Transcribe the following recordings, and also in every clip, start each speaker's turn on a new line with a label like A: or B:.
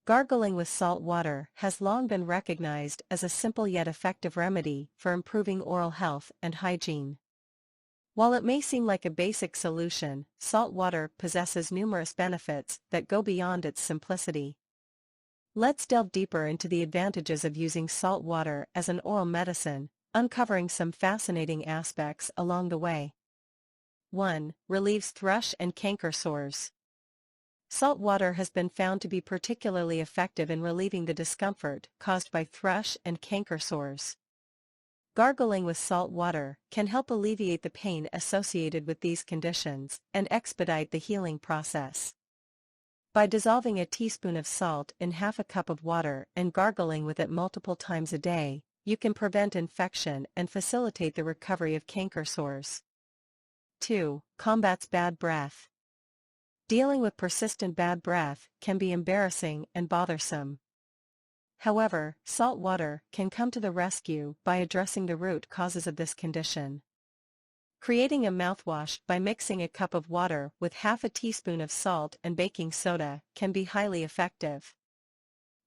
A: Gargling with salt water has long been recognized as a simple yet effective remedy for improving oral health and hygiene. While it may seem like a basic solution, salt water possesses numerous benefits that go beyond its simplicity. Let's delve deeper into the advantages of using salt water as an oral medicine, uncovering some fascinating aspects along the way. 1. Relieves thrush and canker sores. Salt water has been found to be particularly effective in relieving the discomfort caused by thrush and canker sores. Gargling with salt water can help alleviate the pain associated with these conditions and expedite the healing process. By dissolving a teaspoon of salt in half a cup of water and gargling with it multiple times a day, you can prevent infection and facilitate the recovery of canker sores. 2. Combats bad breath. Dealing with persistent bad breath can be embarrassing and bothersome. However, salt water can come to the rescue by addressing the root causes of this condition. Creating a mouthwash by mixing a cup of water with half a teaspoon of salt and baking soda can be highly effective.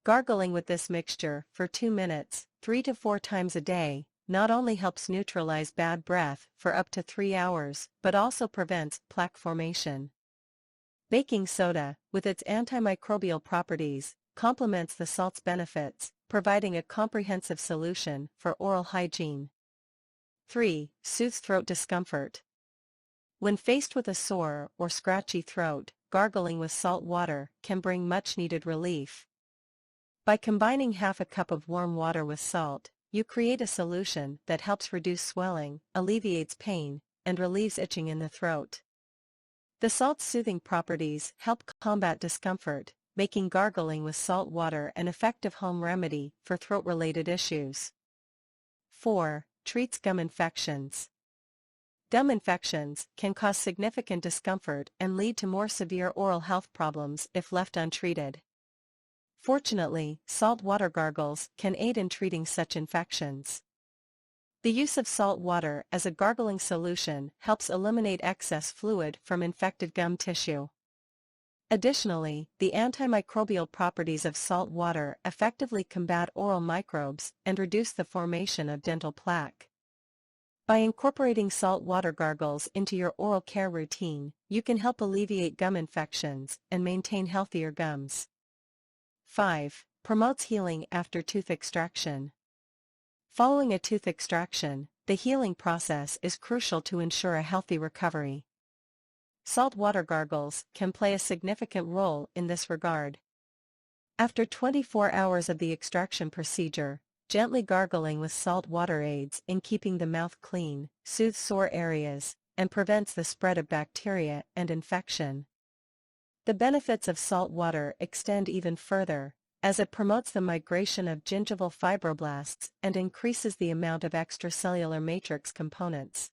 A: Gargling with this mixture for 2 minutes, 3 to 4 times a day, not only helps neutralize bad breath for up to 3 hours but also prevents plaque formation. Baking soda, with its antimicrobial properties, complements the salt's benefits, providing a comprehensive solution for oral hygiene. 3. Soothes throat discomfort. When faced with a sore or scratchy throat, gargling with salt water can bring much-needed relief. By combining half a cup of warm water with salt, you create a solution that helps reduce swelling, alleviates pain, and relieves itching in the throat. The salt's soothing properties help combat discomfort, making gargling with salt water an effective home remedy for throat-related issues. 4. Treats gum infections. Gum infections can cause significant discomfort and lead to more severe oral health problems if left untreated. Fortunately, salt water gargles can aid in treating such infections. The use of salt water as a gargling solution helps eliminate excess fluid from infected gum tissue. Additionally, the antimicrobial properties of salt water effectively combat oral microbes and reduce the formation of dental plaque. By incorporating salt water gargles into your oral care routine, you can help alleviate gum infections and maintain healthier gums. 5. Promotes healing after tooth extraction. Following a tooth extraction, the healing process is crucial to ensure a healthy recovery. Salt water gargles can play a significant role in this regard. After 24 hours of the extraction procedure, gently gargling with salt water aids in keeping the mouth clean, soothes sore areas, and prevents the spread of bacteria and infection. The benefits of salt water extend even further, as it promotes the migration of gingival fibroblasts and increases the amount of extracellular matrix components.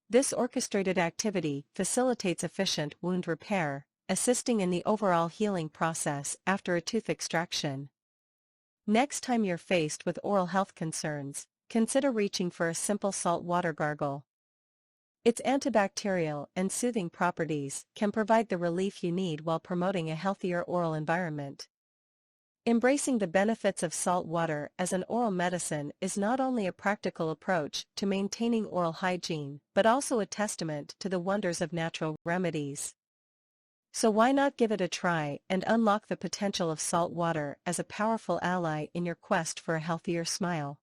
A: This orchestrated activity facilitates efficient wound repair, assisting in the overall healing process after a tooth extraction. Next time you're faced with oral health concerns, consider reaching for a simple salt water gargle. Its antibacterial and soothing properties can provide the relief you need while promoting a healthier oral environment. Embracing the benefits of salt water as an oral medicine is not only a practical approach to maintaining oral hygiene but also a testament to the wonders of natural remedies. So why not give it a try and unlock the potential of salt water as a powerful ally in your quest for a healthier smile?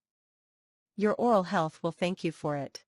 A: Your oral health will thank you for it.